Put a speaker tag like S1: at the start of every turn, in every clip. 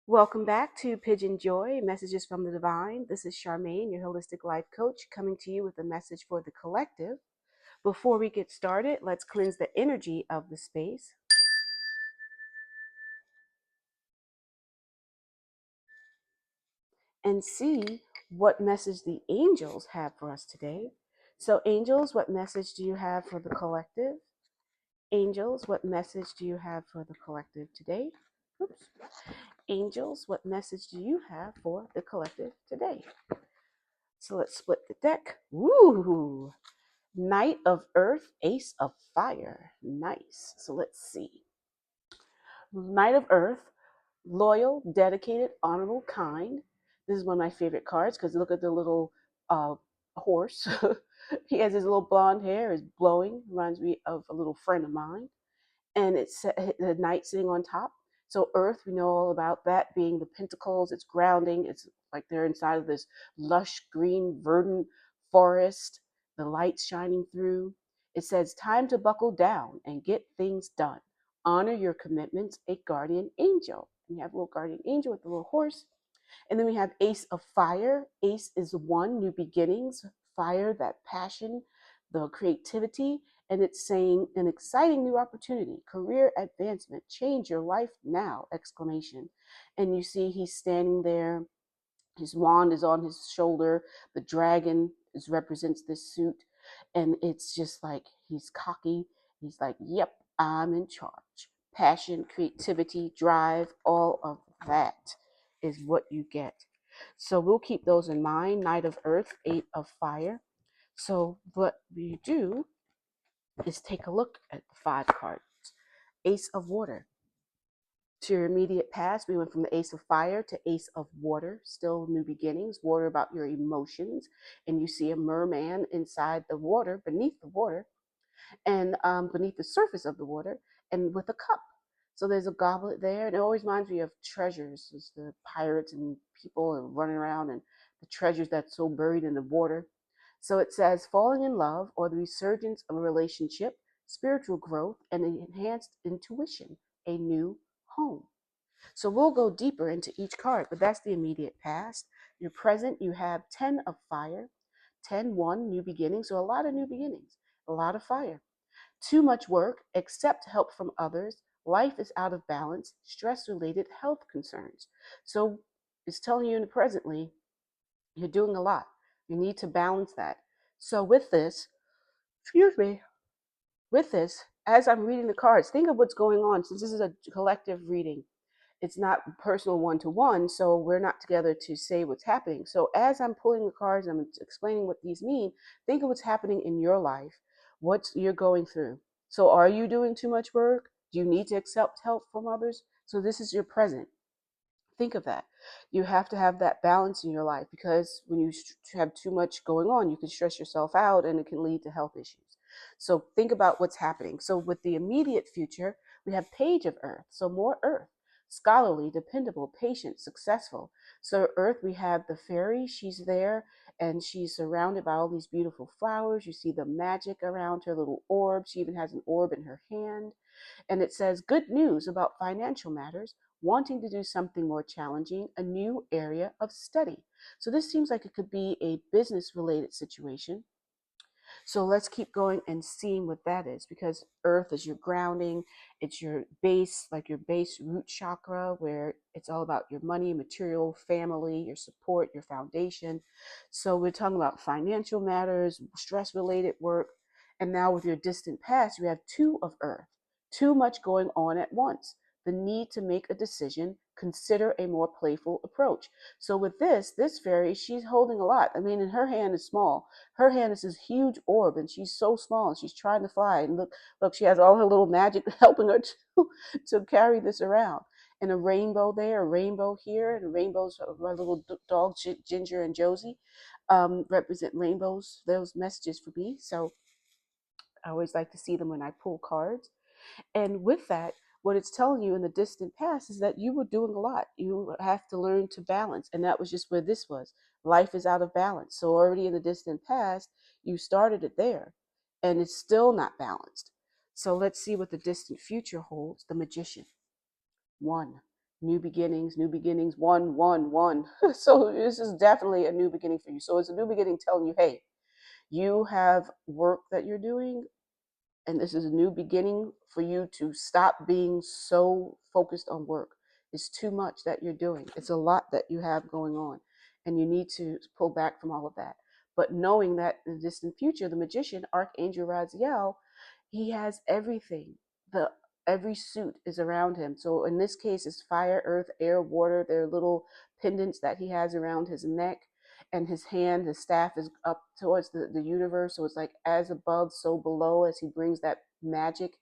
S1: Welcome back to PYJynJoy, Messages from the Divine. This is Charmaine, your holistic life coach, coming to you with a message for the collective. Before we get started, let's cleanse the energy of the space and see what message the angels have for us today. So, angels, what message do you have for the collective? Angels, what message do you have for the collective today? Oops. Angels, what message do you have for the collective today? So let's split the deck. Woo! Knight of Earth, Ace of Fire. Nice. So let's see. Knight of Earth, loyal, dedicated, honorable, kind. This is one of my favorite cards because look at the little horse. He has his little blonde hair, is blowing. Reminds me of a little friend of mine. And it's the knight sitting on top. So Earth, we know all about that being the pentacles. It's grounding. It's like they're inside of this lush green verdant forest. The light's shining through. It says time to buckle down and get things done. Honor your commitments, a guardian angel. And you have a little guardian angel with a little horse. And then we have Ace of Fire. Ace is one, new beginnings, fire, that passion, the creativity. And it's saying an exciting new opportunity, career advancement, change your life now, exclamation. And you see he's standing there. His wand is on his shoulder. The dragon represents this suit. And it's just like he's cocky. He's like, yep, I'm in charge. Passion, creativity, drive, all of that is what you get. So we'll keep those in mind. Knight of Earth, Eight of Fire. So what we do is take a look at the 5 cards. Ace of Water. To your immediate past, we went from the Ace of Fire to Ace of Water, still new beginnings, water about your emotions. And you see a merman inside the water, beneath the water, and beneath the surface of the water, and with a cup. So there's a goblet there, and it always reminds me of treasures. It's the pirates and people and running around, and the treasures that's so buried in the water. So it says falling in love or the resurgence of a relationship, spiritual growth, and enhanced intuition, a new home. So we'll go deeper into each card, but that's the immediate past. Your present, you have 10 of fire, 10-1, new beginnings. So a lot of new beginnings, a lot of fire. Too much work, accept help from others. Life is out of balance, stress-related health concerns. So it's telling you in the presently, you're doing a lot. You need to balance that. So with this, excuse me, with this, as I'm reading the cards, think of what's going on. Since this is a collective reading, it's not personal one-to-one, so we're not together to say what's happening. So as I'm pulling the cards, I'm explaining what these mean, think of what's happening in your life, what you're going through. So are you doing too much work? Do you need to accept help from others? So this is your present. Think of that. You have to have that balance in your life, because when you have too much going on, you can stress yourself out and it can lead to health issues. So think about what's happening. So with the immediate future, we have Page of Earth. So more Earth, scholarly, dependable, patient, successful. So Earth, we have the fairy. She's there and she's surrounded by all these beautiful flowers. You see the magic around her little orb. She even has an orb in her hand. And it says, good news about financial matters, wanting to do something more challenging, a new area of study. So this seems like it could be a business related situation. So let's keep going and seeing what that is, because Earth is your grounding. It's your base, like your base root chakra, where it's all about your money, material, family, your support, your foundation. So we're talking about financial matters, stress related work. And now with your distant past, you have 2 of Earth, too much going on at once. The need to make a decision, consider a more playful approach. So with this fairy, she's holding a lot. I mean, and her hand is small. Her hand is this huge orb, and she's so small, and she's trying to fly. And look, she has all her little magic helping her to carry this around. And a rainbow there, a rainbow here, and rainbows. My little dogs, Ginger and Josie, represent rainbows. Those messages for me. So I always like to see them when I pull cards. And with that, what it's telling you in the distant past is that you were doing a lot. You have to learn to balance. And that was just where this was. Life is out of balance. So already in the distant past, you started it there. And it's still not balanced. So let's see what the distant future holds. The Magician. 1. New beginnings, 111. So this is definitely a new beginning for you. So it's a new beginning telling you, hey, you have work that you're doing, and this is a new beginning for you to stop being so focused on work. It's too much that you're doing. It's a lot that you have going on, and you need to pull back from all of that. But knowing that in the distant future, the magician, Archangel Raziel, he has everything. The Every suit is around him. So in this case, it's fire, earth, air, water. There are little pendants that he has around his neck, and his hand, his staff is up towards the universe. So it's like as above, so below, as he brings that magic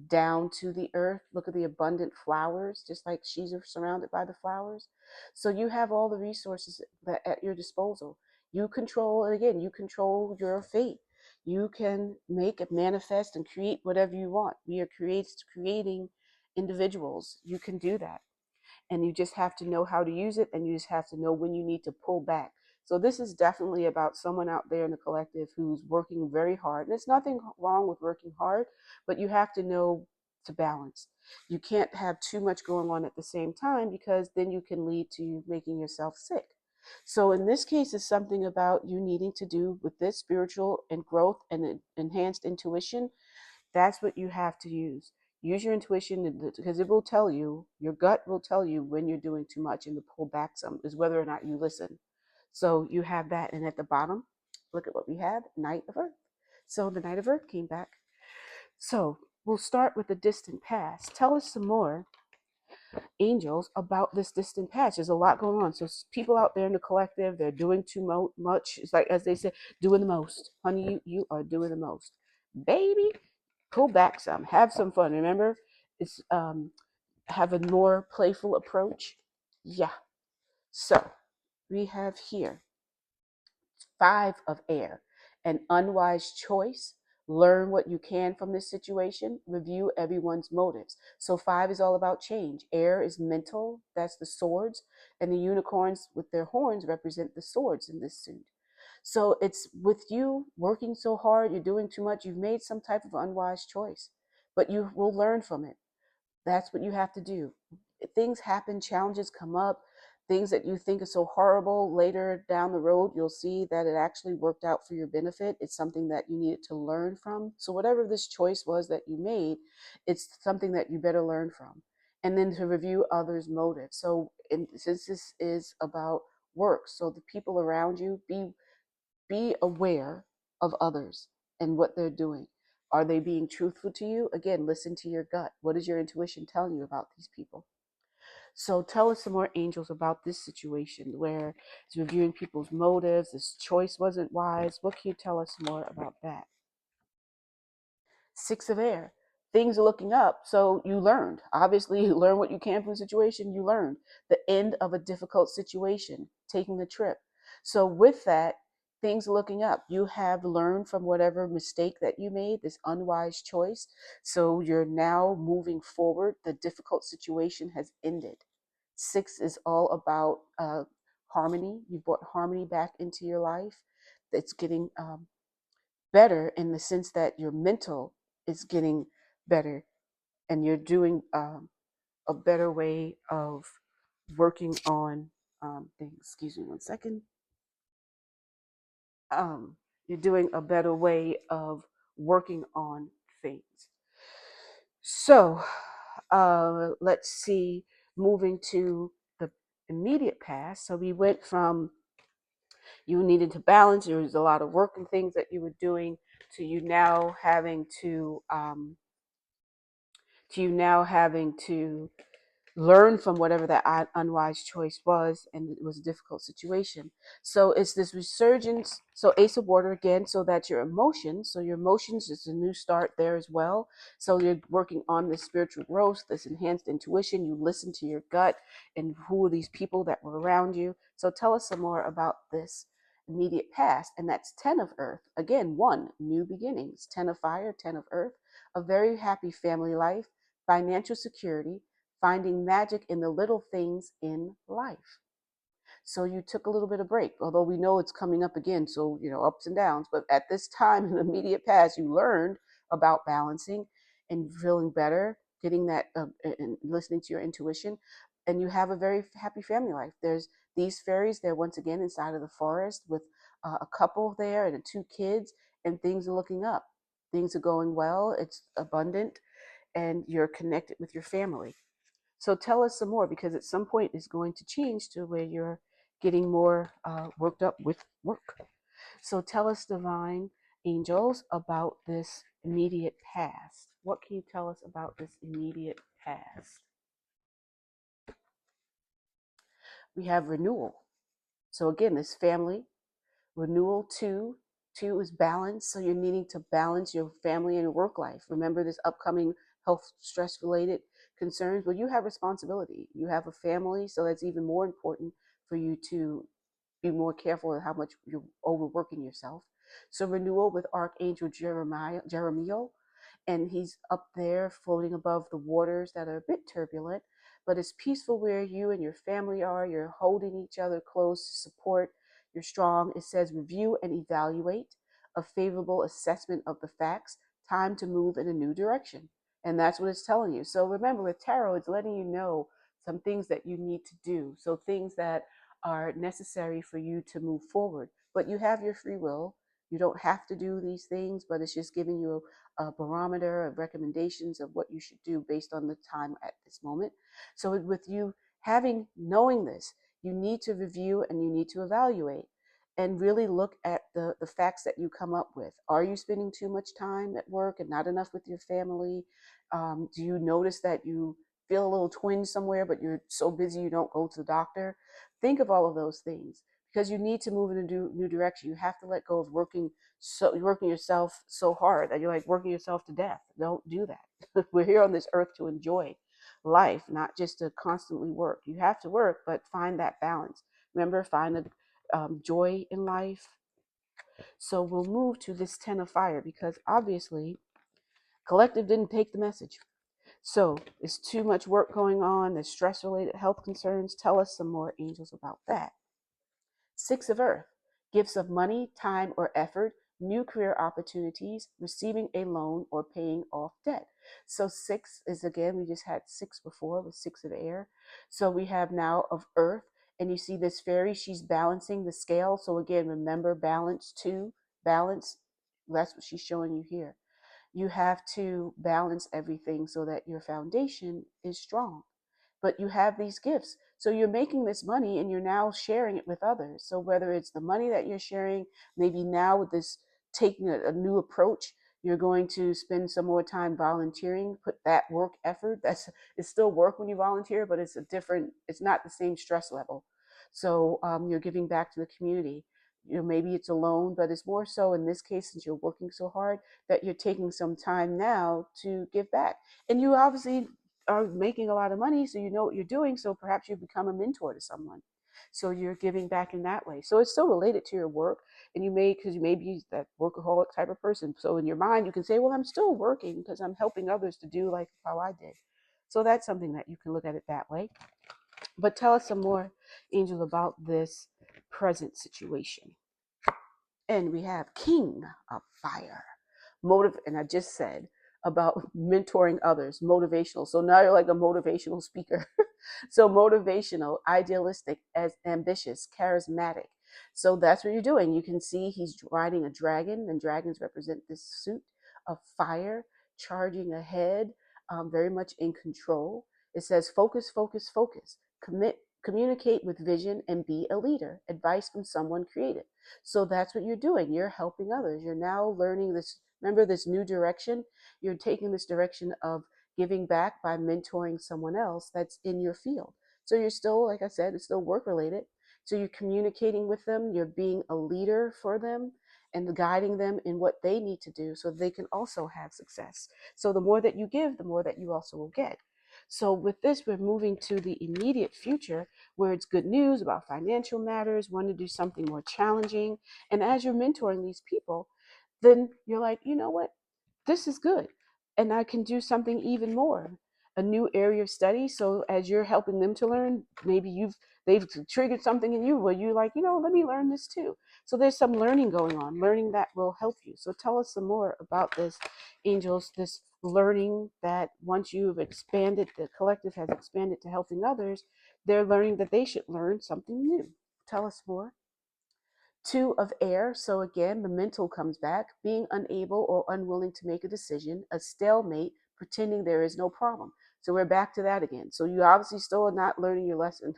S1: down to the earth. Look at the abundant flowers, just like she's surrounded by the flowers. So you have all the resources that at your disposal. You control, again, you control your fate. You can make it manifest and create whatever you want. We are creating individuals. You can do that. And you just have to know how to use it, and you just have to know when you need to pull back. So this is definitely about someone out there in the collective who's working very hard. And there's nothing wrong with working hard, but you have to know to balance. You can't have too much going on at the same time, because then you can lead to making yourself sick. So in this case, it's something about you needing to do with this spiritual and growth and enhanced intuition. That's what you have to use. Use your intuition, because it will tell you, your gut will tell you when you're doing too much, and to pull back some is whether or not you listen. So you have that. And at the bottom, look at what we have, Knight of Earth. So the Knight of Earth came back. So we'll start with the distant past. Tell us some more, angels, about this distant past. There's a lot going on. So people out there in the collective, they're doing too much. It's like, as they say, doing the most. Honey, you are doing the most. Baby, pull back some, have some fun. Remember, it's have a more playful approach. Yeah. So we have here 5 of air, an unwise choice. Learn what you can from this situation. Review everyone's motives. So 5 is all about change. Air is mental. That's the swords. And the unicorns with their horns represent the swords in this suit. So it's with you working so hard, you're doing too much, you've made some type of unwise choice, but you will learn from it. That's what you have to do. Things happen, challenges come up, things that you think are so horrible. Later down the road, you'll see that it actually worked out for your benefit. It's something that you needed to learn from. So whatever this choice was that you made, it's something that you better learn from. And then to review others' motives. So since this is about work, so the people around you, be aware of others and what they're doing. Are they being truthful to you? Again, listen to your gut. What is your intuition telling you about these people? So tell us some more, angels, about this situation where it's reviewing people's motives. This choice wasn't wise. What can you tell us more about that? 6 of air. Things are looking up. So you learned. Obviously, you learn what you can from the situation. You learned the end of a difficult situation, taking the trip. So with that, things are looking up. You have learned from whatever mistake that you made, this unwise choice. So you're now moving forward. The difficult situation has ended. 6 is all about harmony. You brought harmony back into your life. It's getting better in the sense that your mental is getting better, and you're doing a better way of working on things. Excuse me one second. You're doing a better way of working on things. So let's see, moving to the immediate past. So we went from you needed to balance, there was a lot of work and things that you were doing, to you now having to learn from whatever that unwise choice was, and it was a difficult situation. So it's this resurgence. So Ace of Water again, so that your emotions, is a new start there as well. So you're working on this spiritual growth, this enhanced intuition. You listen to your gut, and who are these people that were around you. So tell us some more about this immediate past. And that's 10 of earth. Again, 1, new beginnings. 10 of fire, 10 of earth. A very happy family life, financial security, finding magic in the little things in life. So you took a little bit of break, although we know it's coming up again. So, ups and downs. But at this time in the immediate past, you learned about balancing and feeling better, getting that and listening to your intuition. and you have a very happy family life. There's these fairies, they're once again inside of the forest with a couple there and 2 kids, and things are looking up. Things are going well, it's abundant, and you're connected with your family. So tell us some more, because at some point it's going to change to where you're getting more worked up with work. So tell us, divine angels, about this immediate past. What can you tell us about this immediate past? We have renewal. So again, this family, renewal, two is balance. So you're needing to balance your family and work life. Remember this upcoming health stress related concerns. Well, you have responsibility. You have a family, so that's even more important for you to be more careful of how much you're overworking yourself. So renewal with Archangel Jeremiah, and he's up there floating above the waters that are a bit turbulent, but it's peaceful where you and your family are. You're holding each other close to support. You're strong. It says review and evaluate, a favorable assessment of the facts, time to move in a new direction. And that's what it's telling you. So remember, with tarot, it's letting you know some things that you need to do. So things that are necessary for you to move forward. But you have your free will. You don't have to do these things, but it's just giving you a barometer of recommendations of what you should do based on the time at this moment. So with you knowing this, you need to review and you need to evaluate and really look at the facts that you come up with. Are you spending too much time at work and not enough with your family? Do you notice that you feel a little twinge somewhere, but you're so busy you don't go to the doctor? Think of all of those things, because you need to move in a new direction. You have to let go of working yourself so hard that you're like working yourself to death. Don't do that. We're here on this earth to enjoy life, not just to constantly work. You have to work, but find that balance. Remember, find the joy in life. So we'll move to this 10 of fire, because obviously collective didn't take the message. So there's too much work going on. There's stress-related health concerns. Tell us some more, angels, about that. 6 of earth, gifts of money, time, or effort, new career opportunities, receiving a loan, or paying off debt. So 6 is, again, we just had 6 before with 6 of air. So we have now of earth, and you see this fairy, she's balancing the scale. So again, remember balance, balance. That's what she's showing you here. You have to balance everything so that your foundation is strong. But you have these gifts. So you're making this money and you're now sharing it with others. So whether it's the money that you're sharing, maybe now with this taking a new approach, you're going to spend some more time volunteering, put that work effort. It's still work when you volunteer, but it's not the same stress level. So you're giving back to the community. Maybe it's a loan, but it's more so in this case, since you're working so hard, that you're taking some time now to give back. And you obviously are making a lot of money, so you know what you're doing. So perhaps you become a mentor to someone. So you're giving back in that way. So it's still related to your work. And because you may be that workaholic type of person. So in your mind, you can say, well, I'm still working because I'm helping others to do like how I did. So that's something that you can look at it that way. But tell us some more, Angel, about this present situation. And we have King of Fire. And I just said about mentoring others, motivational. So now you're like a motivational speaker. So motivational, idealistic, as ambitious, charismatic. So that's what you're doing. You can see he's riding a dragon, and dragons represent this suit of fire, charging ahead, very much in control. It says focus, focus, focus. Communicate with vision, and be a leader. Advice from someone creative. So that's what you're doing. You're helping others. You're now learning this. Remember this new direction? You're taking this direction of giving back by mentoring someone else that's in your field. So you're still, like I said, it's still work related. So you're communicating with them. You're being a leader for them and guiding them in what they need to do so they can also have success. So the more that you give, the more that you also will get. So with this, we're moving to the immediate future where it's good news about financial matters, want to do something more challenging. And as you're mentoring these people, then you're like, you know what? This is good. And I can do something even more, a new area of study. So as you're helping them to learn, maybe they've triggered something in you where you're like, let me learn this too. So there's some learning going on, learning that will help you. So tell us some more about this, angels, this learning that once you've expanded, the collective has expanded to helping others, they're learning that they should learn something new. Tell us more. Two of air, so again, the mental comes back, being unable or unwilling to make a decision, a stalemate, pretending there is no problem. So we're back to that again. So you obviously still are not learning your lesson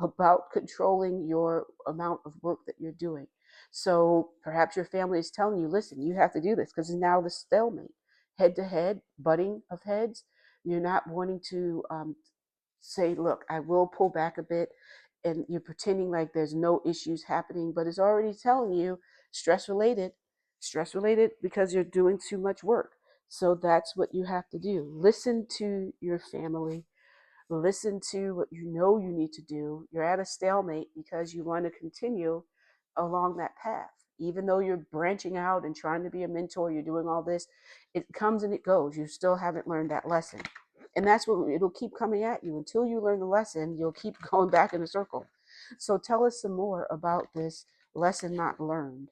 S1: about controlling your amount of work that you're doing. So perhaps your family is telling you, listen, you have to do this because now the stalemate, head to head, butting of heads. You're not wanting to say, look, I will pull back a bit, and you're pretending like there's no issues happening, but it's already telling you stress related because you're doing too much work. So that's what you have to do. Listen to your family. Listen to what you know you need to do. You're at a stalemate because you want to continue along that path. Even though you're branching out and trying to be a mentor, you're doing all this, it comes and it goes. You still haven't learned that lesson. And that's what it'll keep coming at you until you learn the lesson. You'll keep going back in a circle. So tell us some more about this lesson not learned.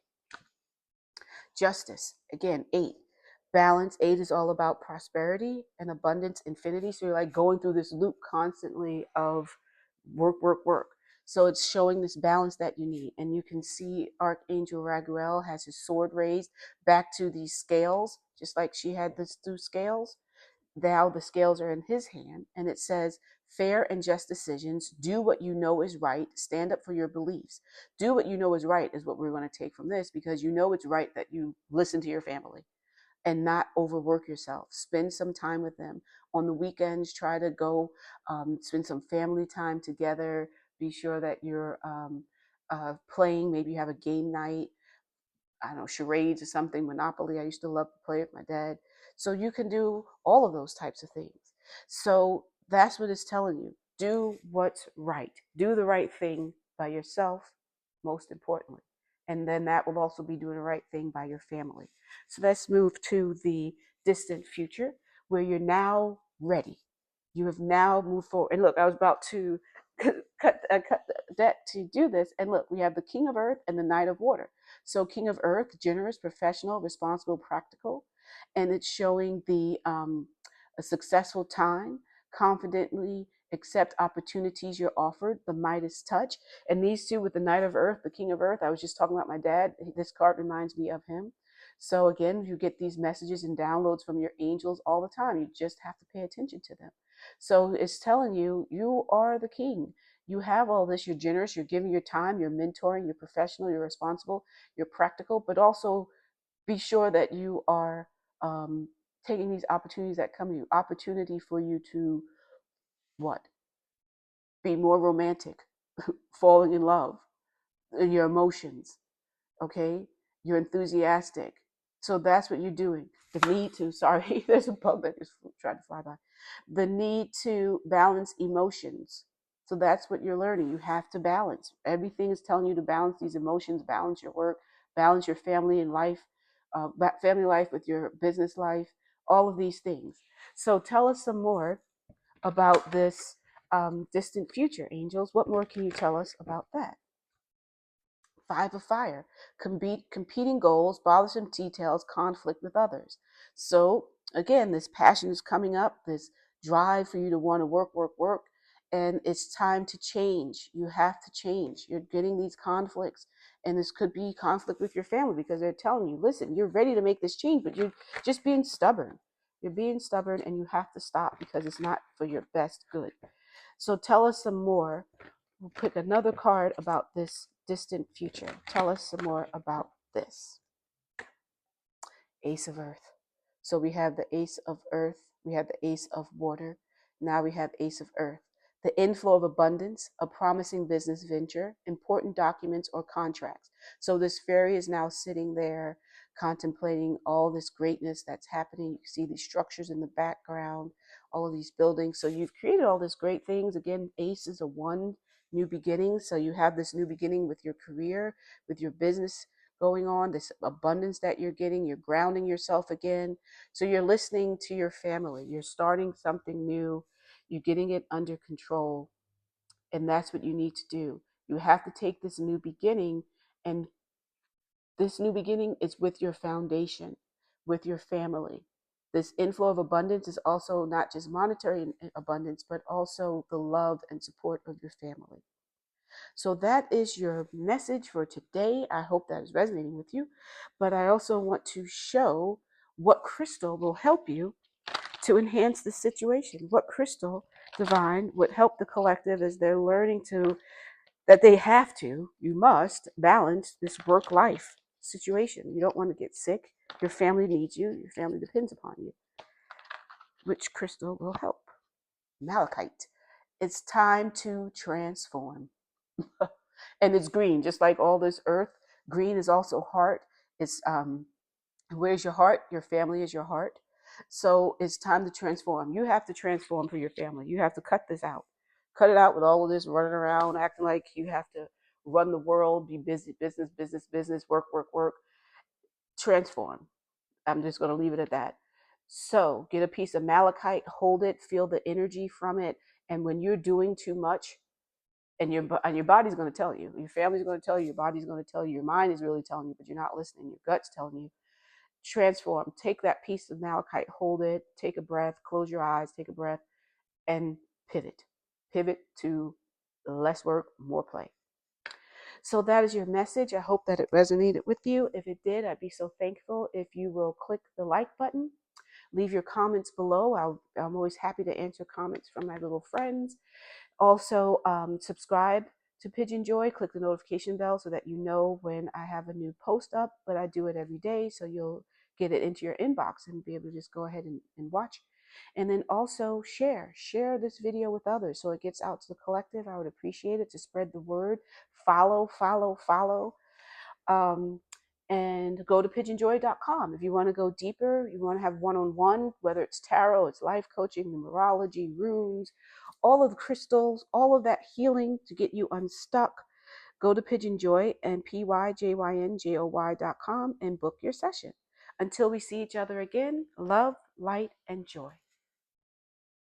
S1: Justice, again, 8. Balance, 8 is all about prosperity and abundance, infinity. So you're like going through this loop constantly of work, work, work. So it's showing this balance that you need. And you can see Archangel Raguel has his sword raised back to these scales, just like she had this through scales. Now the scales are in his hand, and it says, fair and just decisions, do what you know is right, stand up for your beliefs. Do what you know is right is what we're going to take from this, because you know it's right that you listen to your family and not overwork yourself. Spend some time with them. On the weekends, try to go spend some family time together. Be sure that you're playing. Maybe you have a game night. I don't know, charades or something, Monopoly. I used to love to play with my dad. So you can do all of those types of things. So that's what it's telling you. Do what's right. Do the right thing by yourself, most importantly. And then that will also be doing the right thing by your family. So let's move to the distant future where you're now ready. You have now moved forward. And look, I was about to cut that to do this. And look, we have the King of Earth and the Knight of Water. So King of Earth, generous, professional, responsible, practical. And it's showing the a successful time, confidently accept opportunities you're offered, the Midas touch. And these two with the Knight of Earth, the King of Earth, I was just talking about my dad. This card reminds me of him. So again, you get these messages and downloads from your angels all the time. You just have to pay attention to them. So it's telling you, you are the king. You have all this. You're generous. You're giving your time. You're mentoring. You're professional. You're responsible. You're practical. But also be sure that you are taking these opportunities that come to you. Opportunity for you to what? Be more romantic, falling in love, your emotions, okay? You're enthusiastic. So that's what you're doing. The need to, sorry, there's a bug that just tried to fly by. The need to balance emotions. So that's what you're learning. You have to balance. Everything is telling you to balance these emotions, balance your work, balance your family and life, family life with your business life, all of these things. So tell us some more about this distant future, angels. What more can you tell us about that? 5 of fire, competing goals, bothersome details, conflict with others. So again, this passion is coming up, this drive for you to want to work, work, work, and it's time to change. You have to change. You're getting these conflicts, and this could be conflict with your family because they're telling you, listen, you're ready to make this change, but you're just being stubborn. You're being stubborn, and you have to stop because it's not for your best good. So tell us some more. We'll pick another card about this distant future. Tell us some more about this. Ace of Earth. So we have the Ace of Earth, we have the Ace of Water, now we have Ace of Earth. The inflow of abundance, a promising business venture, important documents or contracts. So this fairy is now sitting there contemplating all this greatness that's happening. You can see these structures in the background, all of these buildings. So you've created all these great things. Again, Ace is a 1, new beginning. So you have this new beginning with your career, with your business going on, this abundance that you're getting, you're grounding yourself again. So you're listening to your family, you're starting something new, you're getting it under control. And that's what you need to do. You have to take this new beginning, and this new beginning is with your foundation, with your family. This inflow of abundance is also not just monetary abundance, but also the love and support of your family. So that is your message for today. I hope that is resonating with you. But I also want to show what crystal will help you to enhance the situation. What crystal divine would help the collective as they're learning that they have to, you must balance this work life situation. You don't want to get sick. Your family needs you. Your family depends upon you. Which crystal will help? Malachite. It's time to transform. And it's green, just like all this earth. Green is also heart. It's where's your heart? Your family is your heart. So it's time to transform. You have to transform for your family. You have to cut this out. Cut it out with all of this running around, acting like you have to run the world, be busy, business, business, business, work, work, work. Transform. I'm just going to leave it at that. So get a piece of malachite, hold it, feel the energy from it. And when you're doing too much, and your body's going to tell you, your family's going to tell you, your body's going to tell you, your mind is really telling you, but you're not listening. Your gut's telling you. Transform. Take that piece of malachite, hold it, take a breath, close your eyes, take a breath, and pivot. Pivot to less work, more play. So that is your message. I hope that it resonated with you. If it did, I'd be so thankful if you will click the like button. Leave your comments below. I'm always happy to answer comments from my little friends. Also, subscribe to PYJynJoy. Click the notification bell so that you know when I have a new post up, but I do it every day, so you'll get it into your inbox and be able to just go ahead and watch. And then also share this video with others so it gets out to the collective. I would appreciate it to spread the word. Follow. And go to PYJynJoy.com if you want to go deeper. You want to have one-on-one, whether it's tarot, it's life coaching, numerology, runes, all of the crystals, all of that healing to get you unstuck. Go to PYJynJoy and PYJynJoy.com and book your session. Until we see each other again, love, light, and joy.